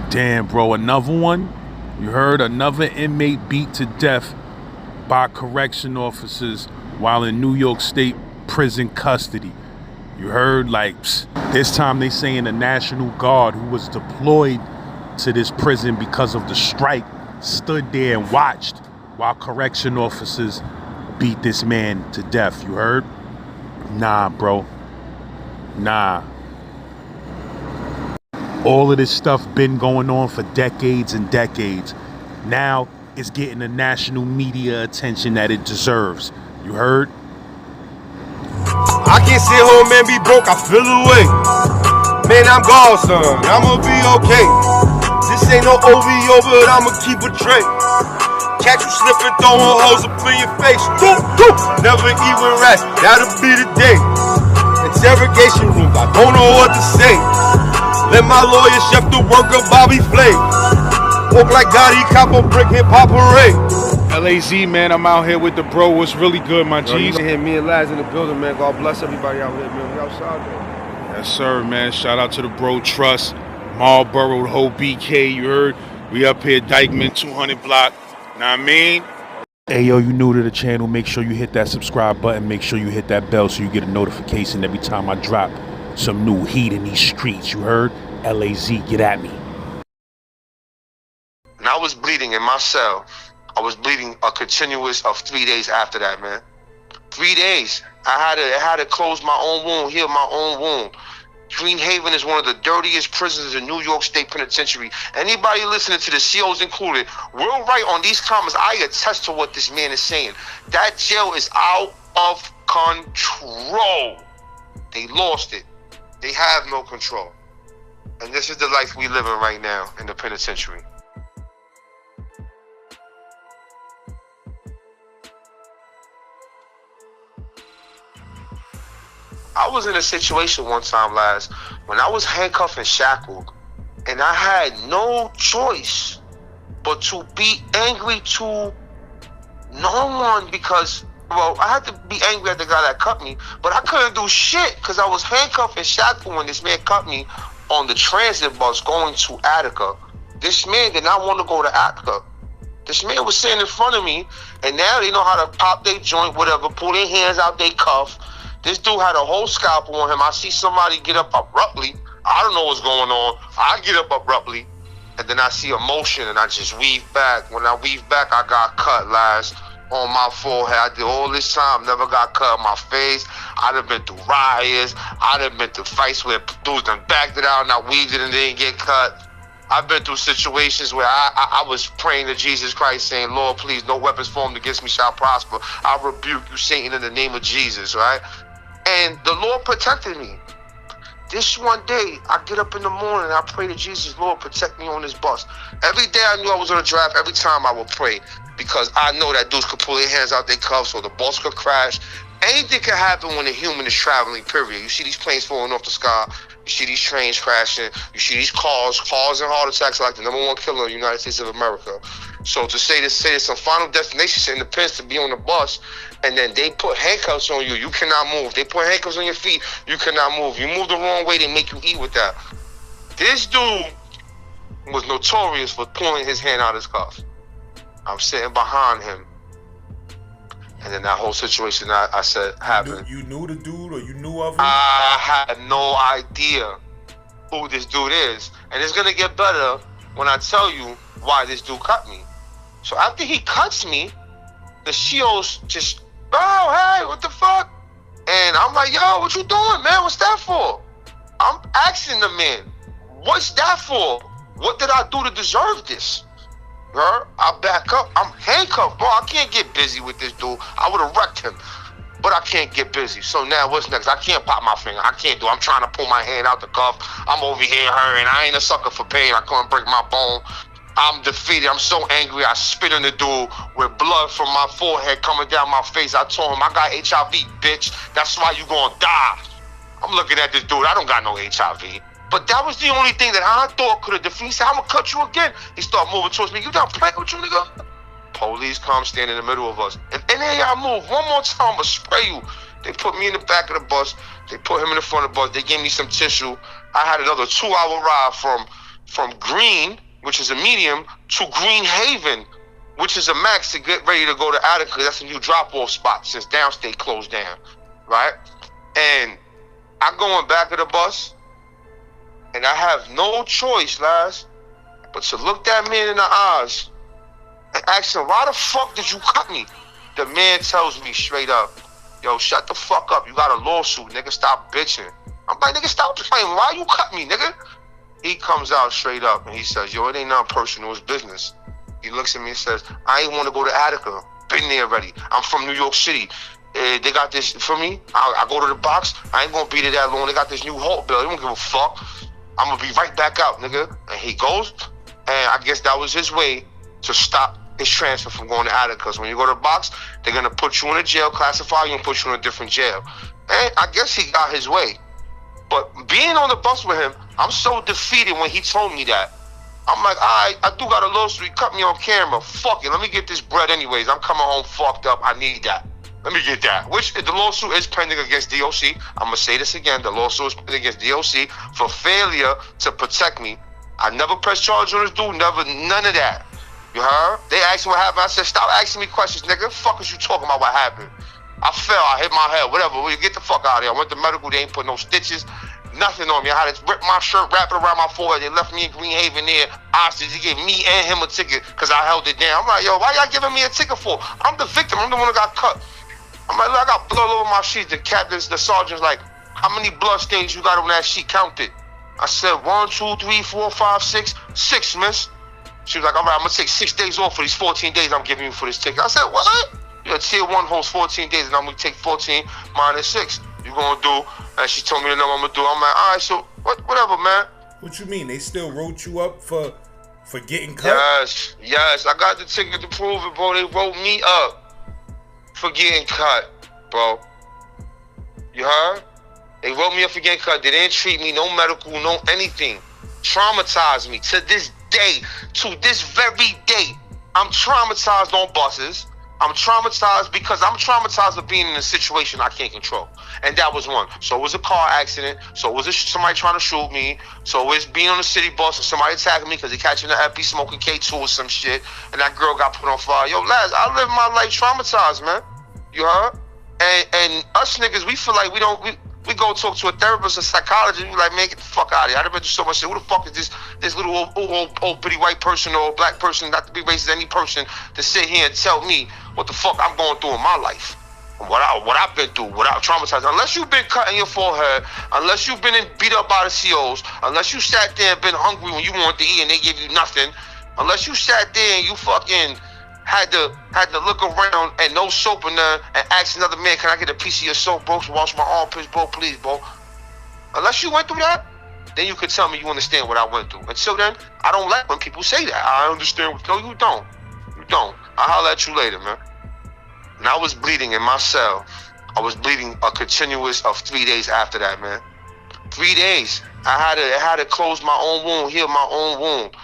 Damn, bro, another one? You heard? Another inmate beat to death by correction officers while in New York State prison custody. You heard? Like, this time they saying the National Guard, who was deployed to this prison because of the strike, stood there and watched while correction officers beat this man to death. You heard? Nah, bro. Nah. All of this stuff been going on for decades and decades. Now it's getting the national media attention that it deserves. You heard? I can't see a whole man be broke, I feel away. Man, I'm God, son, I'ma be okay. This ain't no OVO, but I'ma keep a tray. Catch you slipping, throwing hoes up in your face. Never eat with rats, that'll be the day. Interrogation rooms, I don't know what to say. Let my lawyer chef the worker Bobby Flay. Walk like Gotti, cop a brick, hip-hop parade. LAZ, man, I'm out here with the bro. What's really good, my G's? You can hear me and Laz in the building, man. God bless everybody out here, man. We outside, man. Yes, sir, man. Shout out to the Bro Trust, Marlboro, the whole BK, you heard? We up here, Dykeman, 200 block. Know what I mean? Hey, yo, you new to the channel, make sure you hit that subscribe button. Make sure you hit that bell so you get a notification every time I drop some new heat in these streets, you heard? LAZ, get at me. And I was bleeding in my cell. I was bleeding a continuous of 3 days after that, man. 3 days. I had to close my own wound, heal my own wound. Green Haven is one of the dirtiest prisons in New York State Penitentiary. Anybody listening to the COs included, will write on these comments. I attest to what this man is saying. That jail is out of control. They lost it. They have no control. And this is the life we live in right now in the penitentiary. I was in a situation one time, Laz, when I was handcuffed and shackled, and I had no choice but to be angry to no one because, well, I had to be angry at the guy that cut me, but I couldn't do shit because I was handcuffed and shackled when this man cut me on the transit bus going to Attica. This man did not want to go to Attica. This man was sitting in front of me, and now they know how to pop their joint, whatever, pull their hands out their cuff. This dude had a whole scalpel on him. I see somebody get up abruptly. I don't know what's going on. I get up abruptly, and then I see a motion, and I just weave back. When I weave back, I got cut, Laz, on my forehead. I did all this time, never got cut on my face. I done been through riots. I done been through fights where dudes done backed it out, and I weaved it and didn't get cut. I've been through situations where I was praying to Jesus Christ, saying, Lord, please, no weapons formed against me shall prosper. I rebuke you, Satan, in the name of Jesus, right? And the Lord protected me. This one day, I get up in the morning and I pray to Jesus, Lord, protect me on this bus. Every day I knew I was on a drive. Every time I would pray, because I know that dudes could pull their hands out their cuffs or the bus could crash. Anything can happen when a human is traveling, period. You see these planes falling off the sky. You see these trains crashing. You see these cars and heart attacks are like the #1 killer in the United States of America. So to say there's some final destination, send the pins to be on the bus, and then they put handcuffs on you, you cannot move. They put handcuffs on your feet, you cannot move. You move the wrong way, they make you eat with that. This dude was notorious for pulling his hand out of his cuff. I'm sitting behind him. And then that whole situation I said happened. You knew the dude, or you knew of him? I had no idea who this dude is. And it's gonna get better when I tell you why this dude cut me. So after he cuts me, the COs just, oh, hey, what the fuck? And I'm like, yo, what you doing, man? What's that for? I'm asking the man, what's that for? What did I do to deserve this? Bro, I back up. I'm handcuffed, bro. I can't get busy with this dude. I would have wrecked him, but I can't get busy. So now what's next? I can't pop my finger. I can't do it. I'm trying to pull my hand out the cuff. I'm over here hurting. I ain't a sucker for pain. I couldn't break my bone. I'm defeated. I'm so angry. I spit on the dude with blood from my forehead coming down my face. I told him, I got HIV, bitch. That's why you gonna die. I'm looking at this dude. I don't got no HIV. But that was the only thing that I thought could have defeated. He said, I'm gonna cut you again. He started moving towards me. You done playing with you, nigga? Police come stand in the middle of us. If any of y'all move one more time, I'ma spray you. They put me in the back of the bus. They put him in the front of the bus. They gave me some tissue. I had another 2-hour ride from Green, which is a medium, to Green Haven, which is a max, to get ready to go to Attica. That's a new drop-off spot since Downstate closed down, right? And I go in back of the bus, and I have no choice, Laz, but to look that man in the eyes and ask him, why the fuck did you cut me? The man tells me straight up, yo, shut the fuck up. You got a lawsuit, nigga. Stop bitching. I'm like, nigga, stop playing. Why you cut me, nigga? He comes out straight up and he says, yo, it ain't nothing personal, it's business. He looks at me and says, I ain't want to go to Attica. Been there already. I'm from New York City. They got this for me. I go to the box. I ain't gonna be there that long. They got this new Hulk bill. They don't give a fuck. I'm gonna be right back out, nigga. And he goes, and I guess that was his way to stop his transfer from going to Attica. Because when you go to the box, they're gonna put you in a jail, classify you, and put you in a different jail. And I guess he got his way. But being on the bus with him, I'm so defeated when he told me that. I'm like, I do got a lawsuit. He cut me on camera. Fuck it. Let me get this bread anyways. I'm coming home fucked up. I need that. Let me get that. Which the lawsuit is pending against DOC. I'm going to say this again. The lawsuit is pending against DOC for failure to protect me. I never pressed charges on this dude. Never. None of that. You heard? They asked me what happened. I said, stop asking me questions, nigga. Fuck is you talking about what happened? I fell. I hit my head. Whatever. Well, you get the fuck out of here. I went to medical. They ain't put no stitches. Nothing on me. I had to rip my shirt, wrap it around my forehead. They left me in Green Haven there. Hostage. They gave me and him a ticket because I held it down. I'm like, yo, why y'all giving me a ticket for? I'm the victim. I'm the one that got cut. I'm like, look, I got blood all over my sheet. The sergeant's like, how many blood stains you got on that sheet? Count it. I said, 1, 2, 3, 4, 5, 6. 6, miss. She was like, all right, I'm going to take 6 days off for these 14 days I'm giving you for this ticket. I said, what? You're a tier 1 host 14 days, and I'm going to take 14 minus 6. You going to do? And she told me the number I'm going to do. I'm like, all right, so whatever, man. What you mean? They still wrote you up for getting cut? Yes. I got the ticket to prove it, bro. They wrote me up for getting cut, bro. You heard? They wrote me up for getting cut. They didn't treat me, no medical, no anything. Traumatized me to this day, to this very day. I'm traumatized on buses. I'm traumatized because I'm traumatized of being in a situation I can't control. And that was one. So it was a car accident. So it was somebody trying to shoot me. So it's being on the city bus and somebody attacking me because they catching the epi smoking K2 or some shit. And that girl got put on fire. Yo, Laz, I live my life traumatized, man. You heard? And us niggas, we feel like we go talk to a therapist or psychologist, and we like, man, get the fuck out of here. I'd have been through so much shit. Who the fuck is this little old bitty white person or black person, not to be racist, any person, to sit here and tell me what the fuck I'm going through in my life, what I've been through, what I've traumatized. Unless you've been cut in your forehead, unless you've been beat up by the COs, unless you sat there and been hungry when you wanted to eat and they give you nothing, unless you sat there and you fucking had to look around and no soap and ask another man, can I get a piece of your soap, bro, to wash my armpits, bro, please, bro. Unless you went through that, then you could tell me you understand what I went through. Until then, I don't like when people say that. I understand. No, you don't. You don't. I'll holler at you later, man. And I was bleeding in my cell. I was bleeding a continuous of 3 days after that, man. 3 days. I had to close my own wound, heal my own wound.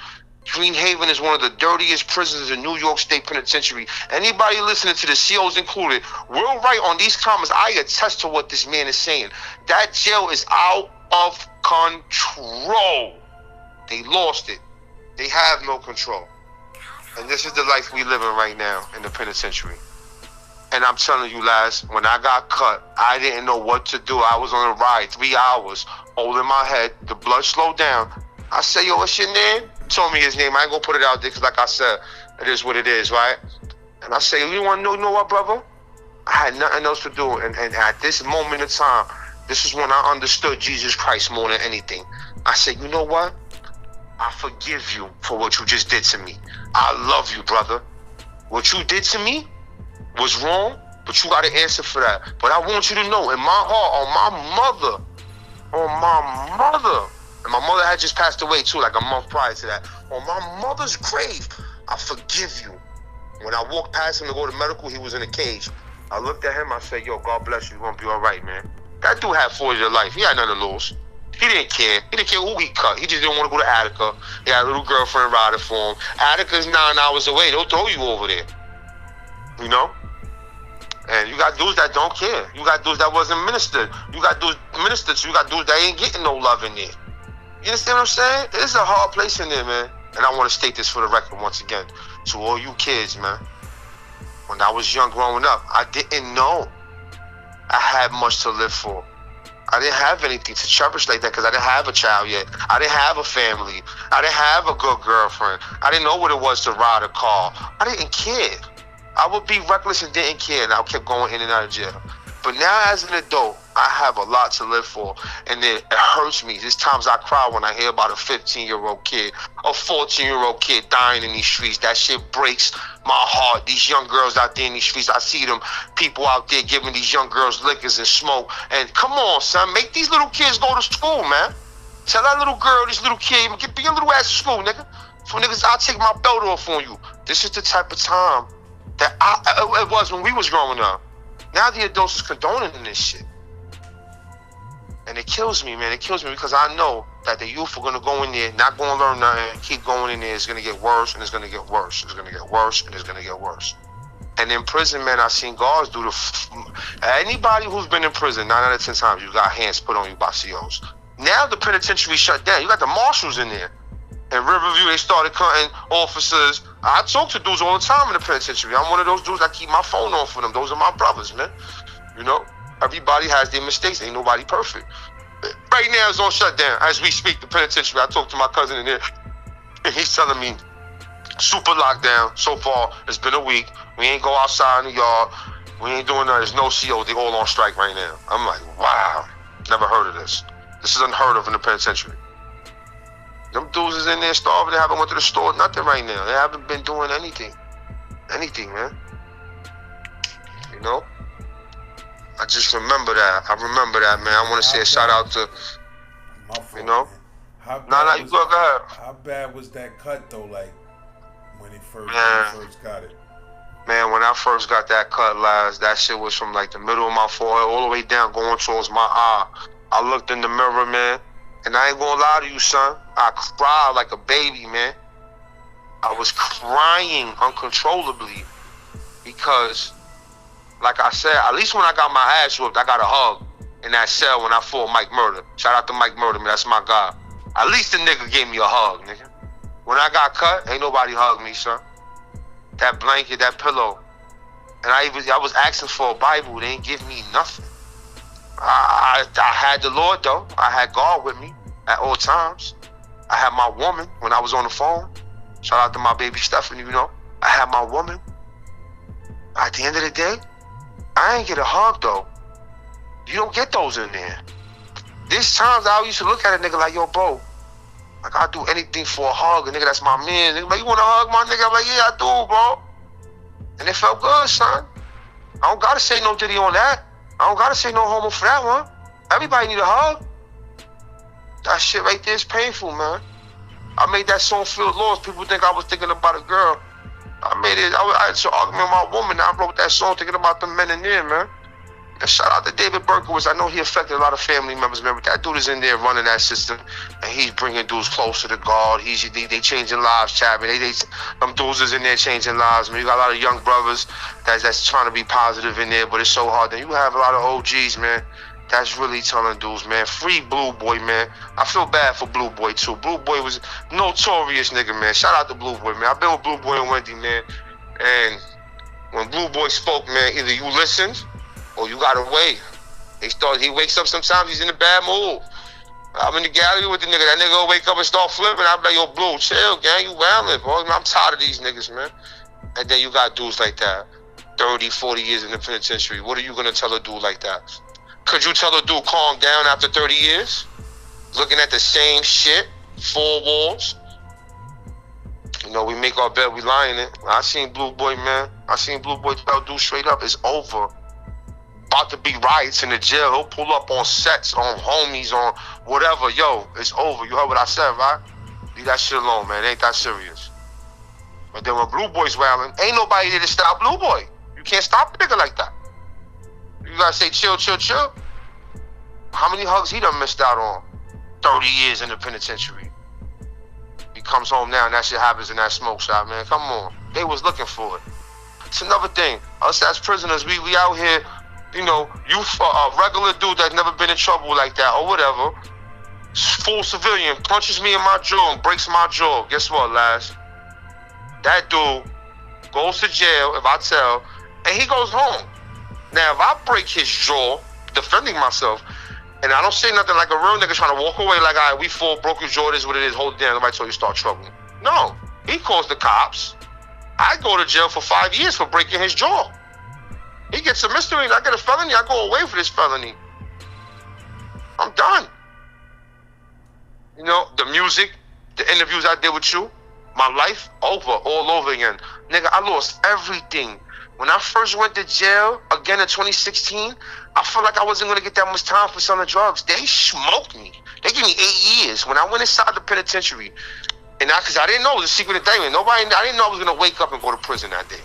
Green Haven is one of the dirtiest prisons in New York State Penitentiary. Anybody listening to the COs included, we'll write on these comments, I attest to what this man is saying. That jail is out of control. They lost it. They have no control. And this is the life we live in right now in the penitentiary. And I'm telling you, Laz, when I got cut, I didn't know what to do. I was on a ride, 3 hours, holding my head. The blood slowed down. I said, yo, what's your name? Told me his name. I ain't gonna put it out there because, like I said, it is what it is, right? And I say, you want to know what, brother? I had nothing else to do. And at this moment in time, this is when I understood Jesus Christ more than anything. I said, you know what? I forgive you for what you just did to me. I love you, brother. What you did to me was wrong, but you got an answer for that. But I want you to know, in my heart, on my mother, and my mother had just passed away too, like a month prior to that. On my mother's grave, I forgive you. When I walked past him to go to medical, he was in a cage. I looked at him, I said, yo, God bless you, you're gonna be all right, man. That dude had 4 years of life. He had nothing to lose. He didn't care. He didn't care who he cut. He just didn't want to go to Attica. He had a little girlfriend riding for him. Attica's 9 hours away. They'll throw you over there. You know? And you got dudes that don't care. You got dudes that wasn't ministered. You got dudes ministered, so you got dudes that ain't getting no love in there. You understand what I'm saying? It's a hard place in there, man. And I want to state this for the record once again to all you kids, man. When I was young growing up, I didn't know I had much to live for. I didn't have anything to cherish like that because I didn't have a child yet. I didn't have a family. I didn't have a good girlfriend. I didn't know what it was to ride a car. I didn't care. I would be reckless and didn't care, and I kept going in and out of jail. But now as an adult, I have a lot to live for, and it hurts me. There's times I cry when I hear about a 15-year-old kid, a 14-year-old kid dying in these streets. That shit breaks my heart. These young girls out there in these streets, I see them, people out there giving these young girls liquors and smoke. And come on, son, make these little kids go to school, man. Tell that little girl, this little kid, get your little ass to school, nigga. For niggas, I'll take my belt off on you. This is the type of time that it was when we was growing up. Now the adults is condoning this shit. And it kills me, man. It kills me because I know that the youth are going to go in there, not going to learn nothing, keep going in there. It's going to get worse, and it's going to get worse. It's going to get worse, and it's going to get worse. And in prison, man, I've seen guards do anybody who's been in prison, 9 out of 10 times, you got hands put on you by COs. Now the penitentiary shut down. You got the marshals in there. In Riverview, they started cutting officers. I talk to dudes all the time in the penitentiary. I'm one of those dudes that keep my phone on for them. Those are my brothers, man. You know, everybody has their mistakes. Ain't nobody perfect. Right now, it's on shutdown. As we speak, the penitentiary, I talked to my cousin in there, and he's telling me, super lockdown. So far, it's been a week. We ain't go outside in the yard. We ain't doing nothing. There's no CO. They all on strike right now. I'm like, wow. Never heard of this. This is unheard of in the penitentiary. Them dudes is in there starving. They haven't went to the store, nothing right now. They haven't been doing anything. Anything, man. You know? I just remember that. I remember that, man. I want to say a shout out to, you know? Nah, you go ahead. How bad was that cut, though, like, when he first got it? Man, when I first got that cut, Laz, that shit was from, like, the middle of my forehead all the way down, going towards my eye. I looked in the mirror, man. And I ain't gonna lie to you, son. I cried like a baby, man. I was crying uncontrollably because, like I said, at least when I got my ass whooped, I got a hug in that cell when I fought Mike Murder. Shout out to Mike Murder, man. That's my guy. At least the nigga gave me a hug, nigga. When I got cut, ain't nobody hugged me, son. That blanket, that pillow. And I was asking for a Bible. They ain't give me nothing. I had the Lord, though. I had God with me at all times. I had my woman when I was on the phone. Shout out to my baby Stephanie, you know. I had my woman. At the end of the day, I ain't get a hug, though. You don't get those in there. There's times I used to look at a nigga like, yo, bro, like, I'll do anything for a hug. A nigga, that's my man. Nigga, like, you want to hug my nigga? I'm like, yeah, I do, bro. And it felt good, son. I don't got to say no diddy on that. I don't gotta say no homo for that one. Everybody need a hug. That shit right there is painful, man. I made that song feel lost. People think I was thinking about a girl. I had some argument with my woman. I wrote that song thinking about the men in there, man. And shout out to David Berkowitz. I know he affected a lot of family members, man. But that dude is in there running that system, and he's bringing dudes closer to God. They changing lives, Chapman. Them dudes is in there changing lives, man. You got a lot of young brothers that's trying to be positive in there, but it's so hard. Then you have a lot of OGs, man, that's really telling dudes, man, free Blue Boy, man. I feel bad for Blue Boy, too. Blue Boy was notorious nigga, man. Shout out to Blue Boy, man. I've been with Blue Boy and Wendy, man. And when Blue Boy spoke, man, either you listened or you got away. He wakes up sometimes, he's in a bad mood. I'm in the gallery with the nigga. That nigga will wake up and start flipping. I'm like, yo, Blue, chill, gang. You wildin', bro. I'm tired of these niggas, man. And then you got dudes like that. 30, 40 years in the penitentiary. What are you going to tell a dude like that? Could you tell a dude calm down after 30 years? Looking at the same shit, 4 walls. You know, we make our bed, we lie in it. I seen Blue Boy, man. I seen Blue Boy tell dude straight up, it's over. About to be riots in the jail. He'll pull up on sets, on homies, on whatever. Yo, it's over. You heard what I said, right? Leave that shit alone, man. It ain't that serious. But then when Blue Boy's wildin', ain't nobody there to stop Blue Boy. You can't stop a nigga like that. You gotta say chill, chill, chill. How many hugs he done missed out on? 30 years in the penitentiary. He comes home now and that shit happens in that smoke shop, man. Come on. They was looking for it. It's another thing. Us as prisoners, we out here, you know, you a regular dude that's never been in trouble like that or whatever. full civilian, punches me in my jaw and breaks my jaw. Guess what, Laz? That dude goes to jail if I tell, and he goes home. Now, if I break his jaw, defending myself, and I don't say nothing like a real nigga trying to walk away like, all right, we full, broke your jaw, this is what it is, hold it down, nobody told you start trouble. No, he calls the cops. I go to jail for 5 years for breaking his jaw. He gets a misdemeanor, I get a felony, I go away for this felony. I'm done. You know, the music, the interviews I did with you, my life, over, all over again. Nigga, I lost everything. When I first went to jail, again in 2016, I felt like I wasn't going to get that much time for selling drugs. They smoked me. They gave me 8 years. When I went inside the penitentiary, and because I didn't know it was a secret indictment. I didn't know I was going to wake up and go to prison that day.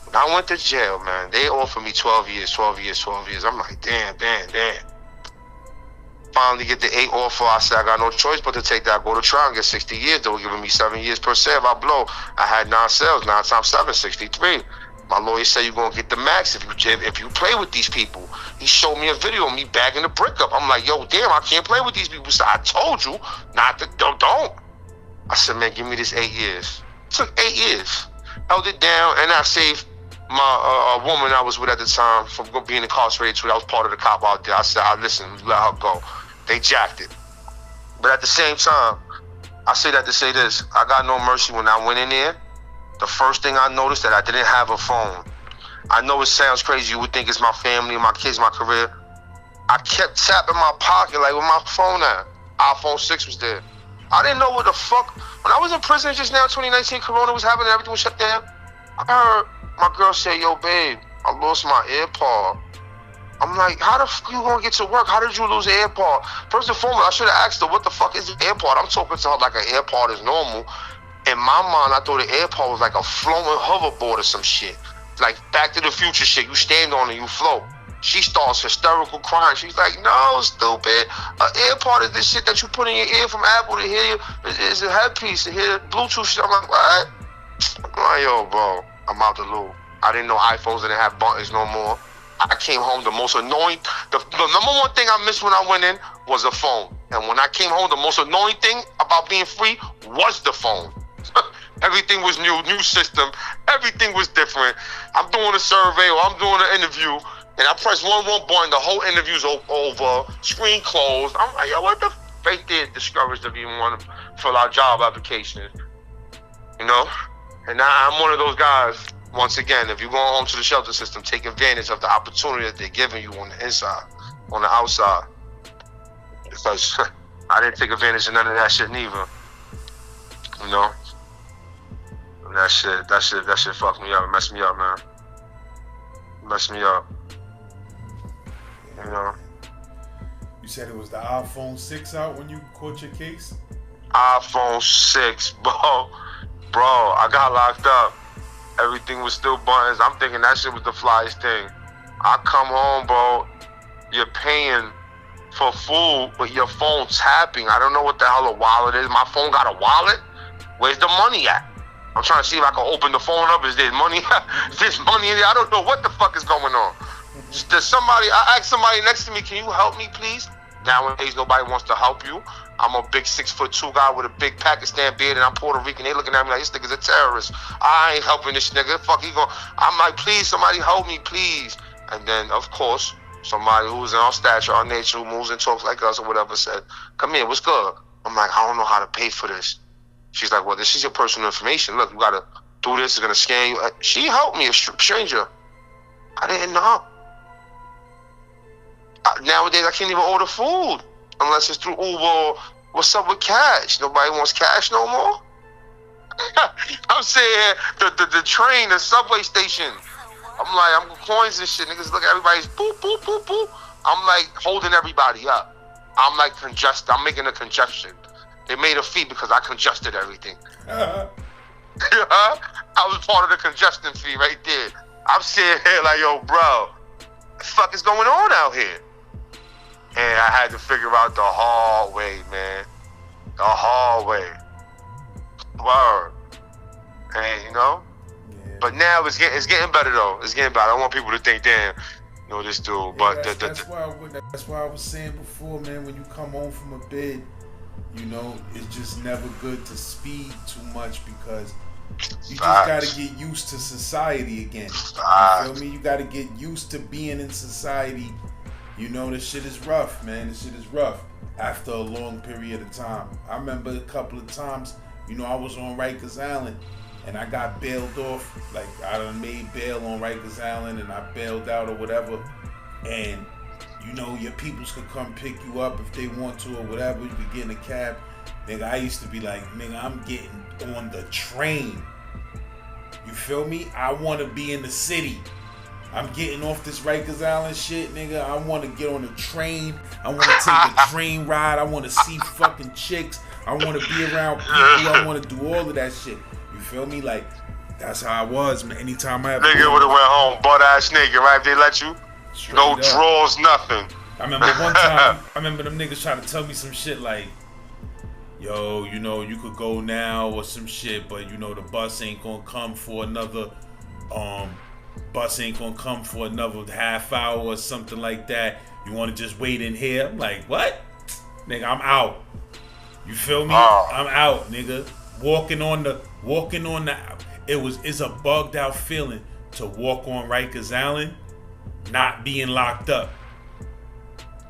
When I went to jail, man, they offered me 12 years, 12 years, 12 years. I'm like, damn. Finally get the 8 offer. I said, I got no choice but to take that. Go to trial and get 60 years. They were giving me 7 years per se if I blow. I had 9 cells, 9 times 7, 63. My lawyer said you're going to get the max if you play with these people. He showed me a video of me bagging the brick up. I'm like, yo, damn, I can't play with these people. So I told you not to, don't. I said, man, give me this 8 years. It took 8 years. Held it down, and I saved my woman I was with at the time from being incarcerated too. That was part of the cop out there. I said, listen, let her go. They jacked it. But at the same time, I say that to say this. I got no mercy when I went in there. The first thing I noticed that I didn't have a phone. I know it sounds crazy. You would think it's my family, my kids, my career. I kept tapping my pocket like, where my phone at? iPhone 6 was there. I didn't know what the fuck. When I was in prison just now, 2019, Corona was happening, everything was shut down. I heard my girl say, yo, babe, I lost my AirPod. I'm like, how the fuck you gonna get to work? How did you lose an AirPod? First and foremost, I should have asked her, what the fuck is an AirPod? I'm talking to her like an AirPod is normal. In my mind, I thought the AirPod was like a floating hoverboard or some shit. Like Back to the Future shit. You stand on it, you float. She starts hysterical crying. She's like, no, stupid. An AirPod is this shit that you put in your ear from Apple to hear you. It's a headpiece to hear Bluetooth shit. I'm like, what? I'm like, yo, bro, I'm out the loop. I didn't know iPhones didn't have buttons no more. I came home, the most annoying, the number one thing I missed when I went in was the phone. And when I came home, the most annoying thing about being free was the phone. Everything was new system. Everything was different. I'm doing a survey or I'm doing an interview, and I press one button, the whole interview's over, screen closed. I'm like, yo, what the f***? Right there, discouraged if you want to fill out job applications. You know? And now I'm one of those guys. Once again, if you're going home to the shelter system, take advantage of the opportunity that they're giving you on the inside, on the outside. Because I didn't take advantage of none of that shit neither. You know? And that shit fucked me up. It messed me up, man. It messed me up. You know? You said it was the iPhone 6 out when you caught your case? iPhone 6, bro. Bro, I got locked up. Everything was still buttons. I'm thinking that shit was the flyest thing. I come home, bro. You're paying for food, but your phone tapping. I don't know what the hell a wallet is. My phone got a wallet? Where's the money at? I'm trying to see if I can open the phone up. Is there money? Is there money in there? I don't know what the fuck is going on. I asked somebody next to me, can you help me, please? Nowadays, nobody wants to help you. I'm a big 6'2" guy with a big Pakistan beard, and I'm Puerto Rican. They looking at me like, this nigga's a terrorist. I ain't helping this nigga. Fuck, he going. I'm like, please, somebody help me, please. And then, of course, somebody who's in our stature, our nature, who moves and talks like us or whatever, said, come here, what's good? I'm like, I don't know how to pay for this. She's like, well, this is your personal information. Look, you got to do this. It's going to scan you. She helped me, a stranger. I didn't know. Nowadays, I can't even order food unless it's through Uber. What's up with cash? Nobody wants cash no more? I'm saying the train, the subway station. I'm like, I'm coins and shit. Niggas look at everybody's boop, boop, boop, boop. I'm like holding everybody up. I'm like congested. I'm making a congestion. They made a fee because I congested everything. I was part of the congestion fee right there. I'm sitting here like, yo, bro, what the fuck is going on out here? And I had to figure out the hallway, man. The hallway. Word. And, you know? Yeah. But now it's getting better, though. It's getting better. I don't want people to think, damn, know this dude. Yeah, But that's why I was saying before, man. When you come home from a bid, you know, it's just never good to speed too much because you just gotta get used to society again. You feel me? You gotta get used to being in society. You know, this shit is rough, man. This shit is rough after a long period of time. I remember a couple of times, you know, I was on Rikers Island and I got bailed off. Like, I done made bail on Rikers Island and I bailed out or whatever. And, you know, your peoples could come pick you up if they want to or whatever. You could get in a cab. Nigga, I used to be like, nigga, I'm getting on the train. You feel me? I want to be in the city. I'm getting off this Rikers Island shit, nigga. I want to get on a train. I want to take a train ride. I want to see fucking chicks. I want to be around people. I want to do all of that shit. You feel me? Like, that's how I was, man. Anytime I have nigga would have went home, butt ass nigga, right? If they let you, no draws, nothing. I remember one time, I remember them niggas trying to tell me some shit like, yo, you know, you could go now or some shit, but you know the bus ain't gonna come for another half hour or something like that. You wanna just wait in here? I'm like, what? Nigga, I'm out. You feel me? I'm out, nigga. Walking on the it's a bugged out feeling to walk on Rikers Island not being locked up.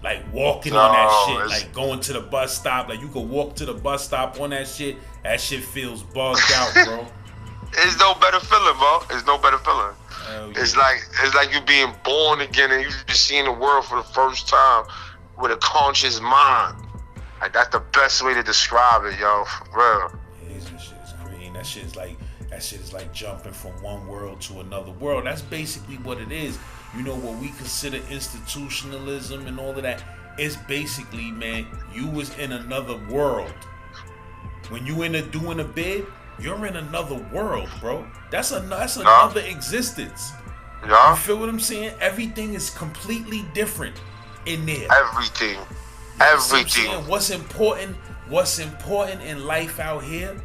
Like walking on that shit, like going to the bus stop. Like you could walk to the bus stop on that shit. That shit feels bugged out, bro. It's no better feeling, bro. It's no better feeling. Yeah. It's like you being born again and you just seeing the world for the first time with a conscious mind. Like that's the best way to describe it, yo. For real. That shit is green. That shit is like jumping from one world to another world. That's basically what it is. You know what we consider institutionalism and all of that. It's basically, man, you was in another world. When you doing a bid, you're in another world, bro. That's another existence. Yeah. You feel what I'm saying? Everything is completely different in there. Everything. What's important in life out here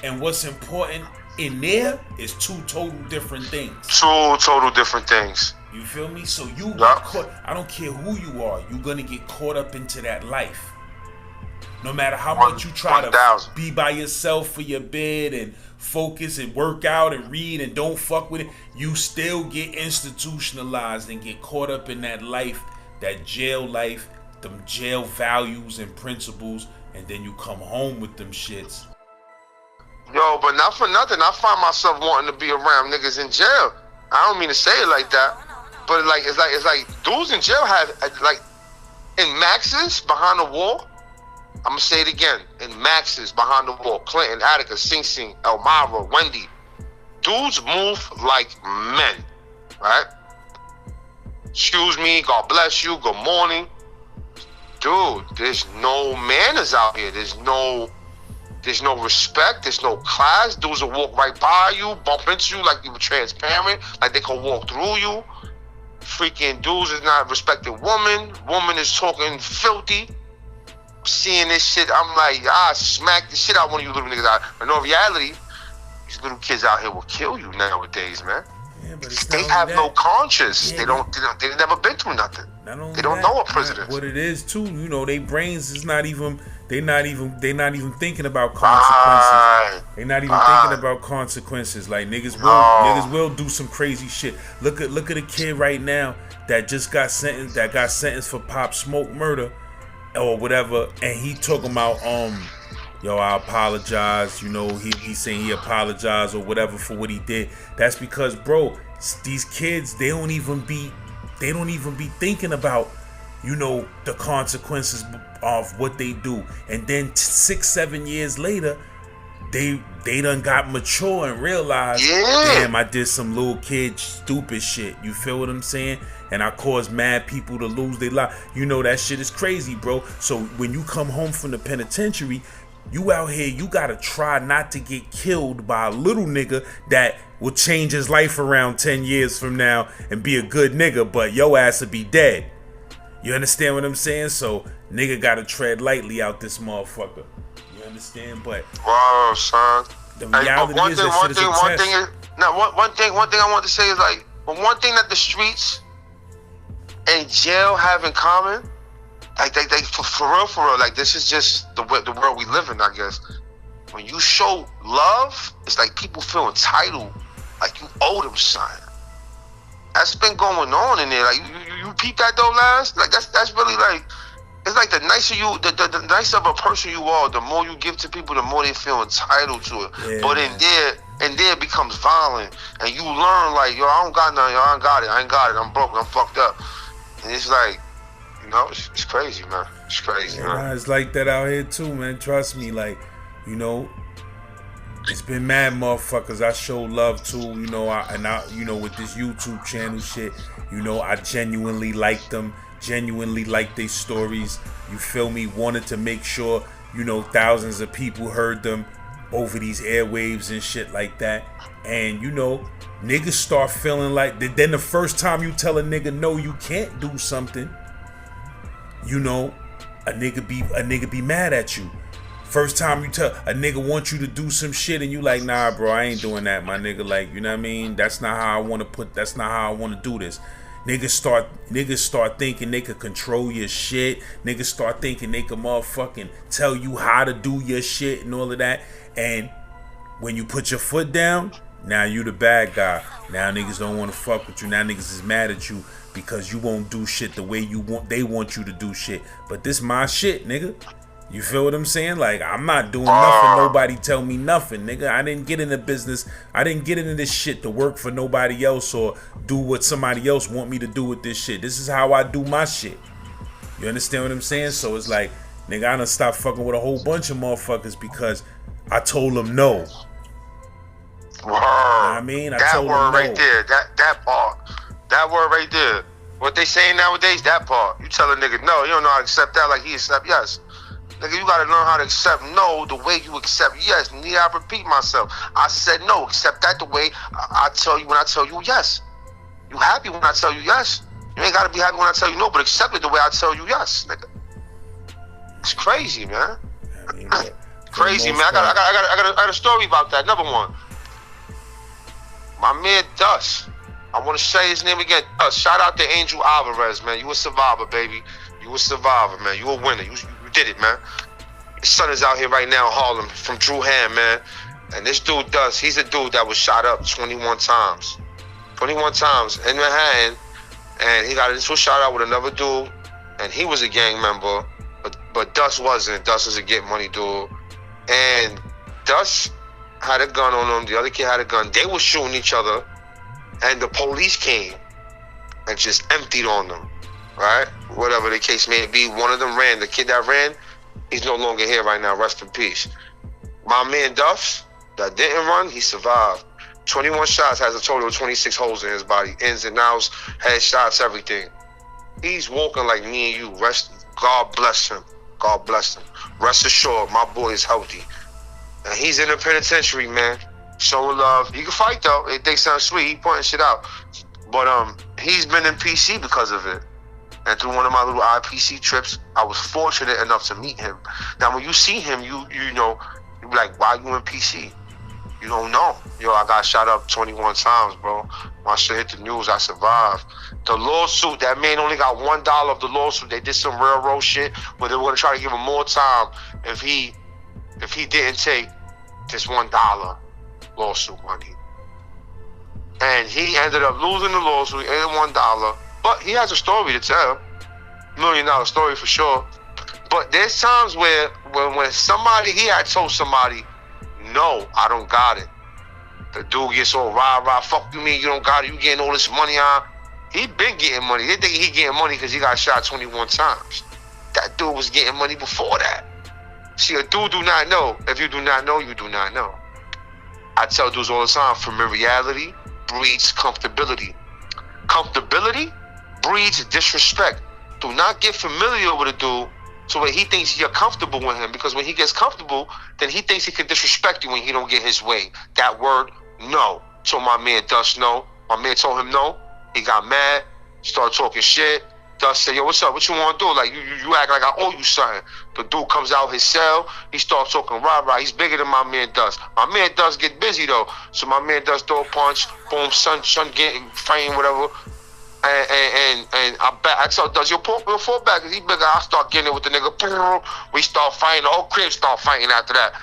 and what's important in there is two total different things. Two total different things. You feel me? So you get caught. I don't care who you are. You're gonna get caught up into that life. No matter how much you try to be by yourself for your bid and focus and work out and read and don't fuck with it, you still get institutionalized and get caught up in that life, that jail life, them jail values and principles, and then you come home with them shits. Yo, but not for nothing, I find myself wanting to be around niggas in jail. I don't mean to say it like that, but it's like dudes in jail have like in Max's behind the wall. I'm gonna say it again. In Max's behind the wall, Clinton, Attica, Sing Sing, Elmira, Wendy, dudes move like men, right? Excuse me, God bless you, good morning. Dude, there's no manners out here. There's no respect. There's no class. Dudes will walk right by you, bump into you like you were transparent, like they can walk through you. Freaking dudes is not respecting woman. Woman is talking filthy. Seeing this shit, I'm like, smack the shit out one of you little niggas out. But no reality, these little kids out here will kill you nowadays, man. Yeah, but they have no conscience. Yeah, they've never been through nothing. They don't know what president. What it is too, you know, they brains is not even. They're not even thinking about consequences. They're not even thinking about consequences. Like niggas will do some crazy shit. Look at a kid right now that just got sentenced for Pop Smoke murder or whatever, and he talking about yo, I apologize. You know, he's saying he apologized or whatever for what he did. That's because, bro, these kids they don't even be thinking about, you know, the consequences of what they do. And then 6-7 years later, they done got mature and realized, damn, I did some little kid stupid shit. You feel what I'm saying? And I caused mad people to lose their life. You know, that shit is crazy, bro. So when you come home from the penitentiary, you out here, you gotta try not to get killed by a little nigga that will change his life around 10 years from now and be a good nigga, but your ass will be dead. You understand what I'm saying? So nigga gotta tread lightly out this motherfucker. You understand? But wow, son. The reality is that shit is a test. One thing I want to say is like, one thing that the streets and jail have in common? Like they for real, like this is just the world we live in, I guess. When you show love, it's like people feel entitled, like you owe them something. That's been going on in there. Like you peep that though, Laz? Like that's really like, it's like the nicer the nicer of a person you are, the more you give to people, the more they feel entitled to it. Yeah. But in there it becomes violent, and you learn like, yo, I don't got nothing, yo, I ain't got it, I'm broke, I'm fucked up, and it's like, you know, it's crazy, man. It's crazy, man. Nah, it's like that out here too, man. Trust me, like, you know, it's been mad motherfuckers I show love to, you know, you know, with this YouTube channel shit, you know, I genuinely like them, genuinely like their stories, you feel me, wanted to make sure, you know, thousands of people heard them over these airwaves and shit like that. And, you know, niggas start feeling like, then the first time you tell a nigga no, you can't do something, you know, a nigga be mad at you. First time you tell a nigga want you to do some shit and you like, nah, bro, I ain't doing that, my nigga. Like, you know what I mean? That's not how I want to do this. Niggas start thinking they could control your shit. Niggas start thinking they could motherfucking tell you how to do your shit and all of that. And when you put your foot down, now you the bad guy. Now niggas don't want to fuck with you. Now niggas is mad at you because you won't do shit the way they want you to do shit. But this my shit, nigga. You feel what I'm saying? Like, I'm not doing nothing. Nobody tell me nothing, nigga. I didn't get into business. I didn't get into this shit to work for nobody else or do what somebody else want me to do with this shit. This is how I do my shit. You understand what I'm saying? So it's like, nigga, I done stopped fucking with a whole bunch of motherfuckers because I told them no. Word. You know what I mean? I told them no. Right there, that part. That word right there. What they saying nowadays, that part. You tell a nigga no, you don't know how to accept that like he accept yes. Nigga, you gotta learn how to accept no the way you accept yes. Need I repeat myself? I said no. Accept that the way I tell you when I tell you yes. You happy when I tell you yes. You ain't gotta be happy when I tell you no, but accept it the way I tell you yes, nigga. It's crazy, man. I mean, crazy, man. I got a story about that. Another one. My man Dust. I want to say his name again. Shout out to Angel Alvarez, man. You a survivor, baby. You a survivor, man. You a winner. You did it, man. His son is out here right now in Harlem from Drew Ham, man. And this dude Dust, he's a dude that was shot up 21 times. 21 times in Manhattan. And he got into a shot out with another dude. And he was a gang member. But Dust wasn't. Dust was a get money dude. And Dust had a gun on him. The other kid had a gun. They were shooting each other. And the police came and just emptied on them, right? Whatever the case may be, one of them ran. The kid that ran, he's no longer here right now. Rest in peace. My man Duff, that didn't run, he survived. 21 shots, has a total of 26 holes in his body. Ins and outs, headshots, everything. He's walking like me and you. God bless him. God bless him. Rest assured, my boy is healthy. And he's in the penitentiary, man. Showing love. He can fight though. They sound sweet. He pointing shit out. But he's been in PC because of it. And through one of my little IPC trips, I was fortunate enough to meet him. Now when you see him, you know, you be like, why you in PC? You don't know. Yo, I got shot up 21 times, bro. When I shit hit the news, I survived. The lawsuit, that man only got $1 of the lawsuit. They did some railroad shit, but they were gonna try to give him more time if he didn't take this $1 lawsuit money. And he ended up losing the lawsuit, $81. But he has a story to tell. $1 million story for sure. But there's times where when somebody, he had told somebody, no, I don't got it. The dude gets all rah, fuck you mean you don't got it, you getting all this money on. He been getting money. They think he getting money because he got shot 21 times. That dude was getting money before that. See, a dude do not know. If you do not know, you do not know. I tell dudes all the time, familiarity breeds comfortability. Comfortability breeds disrespect. Do not get familiar with a dude so where he thinks you're comfortable with him, because when he gets comfortable, then he thinks he can disrespect you when he don't get his way. That word, no. So my man Dust no. My man told him no. He got mad, started talking shit. Dust said, yo, what's up? What you want to do? Like, you act like I owe you something. The dude comes out his cell. He starts talking rah. He's bigger than my man Dust. My man Dust get busy, though. So my man Dust throw a punch. Boom, son getting framed, whatever. And I told, does your fall back? Cause he bigger. I start getting it with the nigga. We start fighting. The whole crib start fighting after that.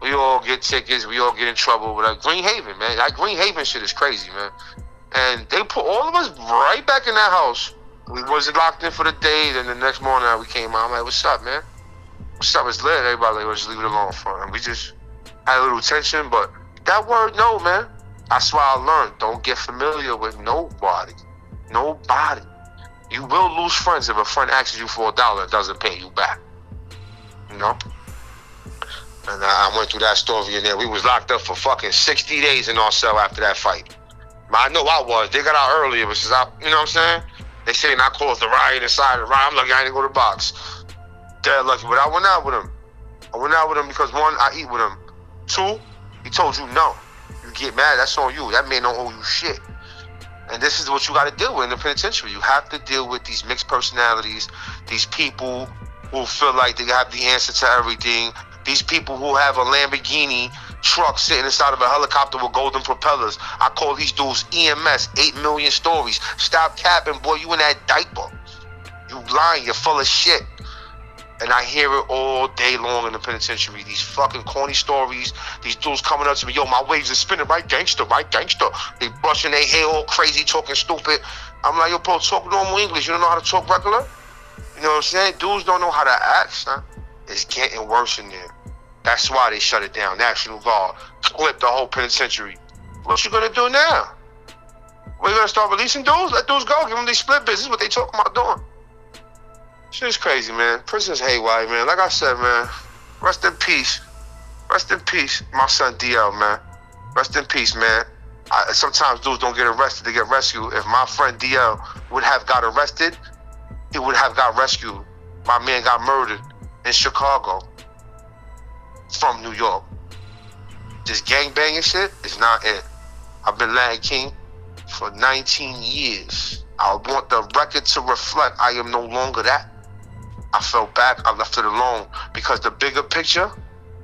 We all get tickets. We all get in trouble. But Green Haven, man, that Green Haven shit is crazy, man. And they put all of us right back in that house. We wasn't locked in for the day. Then the next morning we came out. I'm like, what's up, man? What's up? It's lit. Everybody like, let's just leave it alone for him. We just had a little tension, but that word, no, man. That's why I learned. Don't get familiar with nobody. Nobody. You will lose friends if a friend asks you for $1 and doesn't pay you back. You know? And I went through that story in there. We was locked up for fucking 60 days in our cell after that fight. I know I was. They got out earlier, but since you know what I'm saying? They saying I caused the riot inside the riot. I'm lucky I didn't go to the box. Dead lucky. But I went out with him. I went out with him because, one, I eat with him. Two, he told you no. You get mad, that's on you. That man don't owe you shit. And this is what you got to deal with in the penitentiary. You have to deal with these mixed personalities, these people who feel like they have the answer to everything, these people who have a Lamborghini truck sitting inside of a helicopter with golden propellers. I call these dudes EMS, 8 million stories. Stop capping, boy, you in that diaper. You lying, you're full of shit. And I hear it all day long in the penitentiary. These fucking corny stories. These dudes coming up to me, yo, my waves are spinning, right, gangster, right, gangster. They brushing their hair all crazy, talking stupid. I'm like, yo, bro, talk normal English. You don't know how to talk regular? You know what I'm saying? Dudes don't know how to act, son. It's getting worse in there. That's why they shut it down. National Guard clipped the whole penitentiary. What you gonna do now? We're gonna start releasing dudes? Let dudes go. Give them their split business. What they talking about doing? Shit's crazy, man. Prison's haywire, man. Like I said, man, rest in peace. Rest in peace, my son DL, man. Rest in peace, man. Sometimes dudes don't get arrested, they get rescued. If my friend DL would have got arrested, he would have got rescued. My man got murdered in Chicago from New York. This gangbanging shit is not it. I've been Latin King for 19 years. I want the record to reflect I am no longer that. I fell back, I left it alone because the bigger picture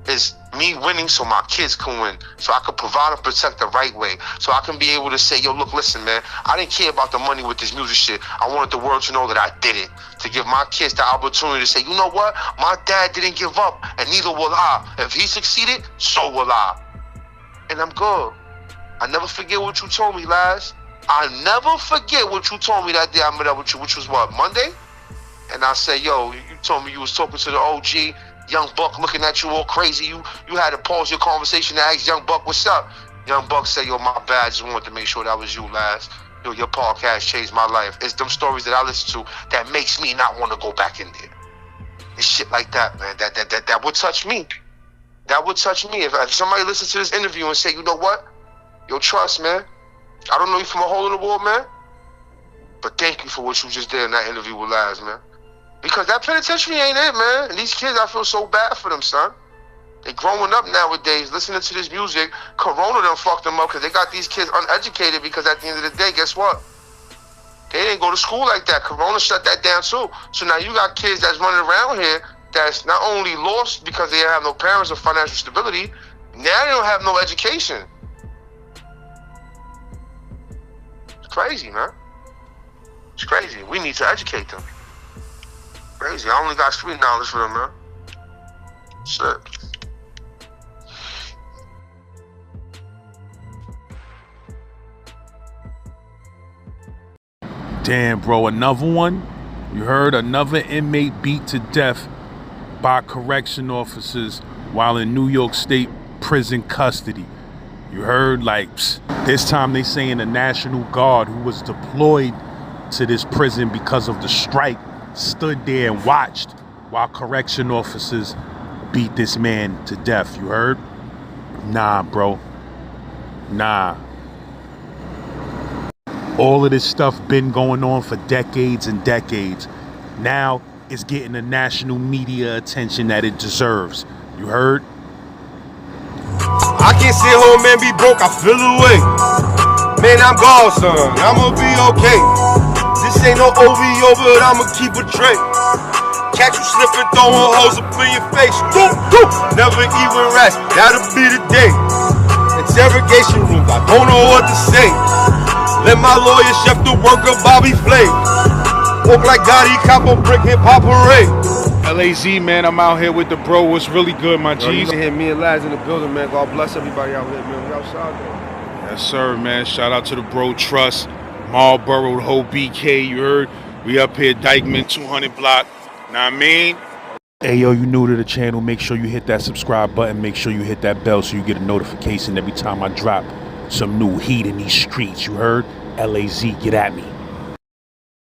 is me winning so my kids can win, so I can provide and protect the right way, so I can be able to say, yo, look, listen, man, I didn't care about the money with this music shit. I wanted the world to know that I did it, to give my kids the opportunity to say, you know what, my dad didn't give up, and neither will I. If he succeeded, so will I. And I'm good. I never forget what you told me, Laz. I never forget what you told me that day I met up with you, which was what, Monday? And I said, yo, you told me you was talking to the OG, Young Buck looking at you all crazy. You had to pause your conversation to ask Young Buck, what's up? Young Buck said, yo, my bad, just wanted to make sure that was you, Laz. Yo, your podcast changed my life. It's them stories that I listen to that makes me not want to go back in there. It's shit like that, man. That would touch me. That would touch me. If somebody listens to this interview and say, you know what? Yo, trust, man. I don't know you from a hole in the wall, man. But thank you for what you just did in that interview with Laz, man. Because that penitentiary ain't it, man. And these kids, I feel so bad for them, son. They growing up nowadays, listening to this music. Corona done fucked them up because they got these kids uneducated because at the end of the day, guess what? They didn't go to school like that. Corona shut that down too. So now you got kids that's running around here that's not only lost because they have no parents or financial stability, now they don't have no education. It's crazy, man. It's crazy. We need to educate them. Crazy. I only got street knowledge for them, man. Shit. Damn, bro, another one? You heard another inmate beat to death by correction officers while in New York State prison custody. You heard, like, this time they saying the National Guard who was deployed to this prison because of the strike stood there and watched while correction officers beat this man to death. You heard? Nah, bro. Nah. All of this stuff been going on for decades and decades. Now it's getting the national media attention that it deserves. You heard? I can't see a whole man be broke, I feel away. Man, I'm gone, son. I'ma be okay. This ain't no OVO, but I'ma keep a tray. Catch you slipping, throwing hoes up in your face. Never even rest, that'll be the day. Interrogation room, I don't know what to say. Let my lawyer chef the worker Bobby Flay. Walk like Gotti, Capo Brick, Hip Hop Parade. LAZ, man, I'm out here with the bro. What's really good, my Yo, you G's? hear me and Laz in the building, man. God bless everybody out here, man. We outside, though. Yes, sir, man. Shout out to the Bro Trust, Marlboro, the whole BK. You heard? We up here, Dykeman, 200 block. Know what I mean? Hey, yo, you new to the channel, make sure you hit that subscribe button. Make sure you hit that bell so you get a notification every time I drop some new heat in these streets. You heard? LAZ, get at me.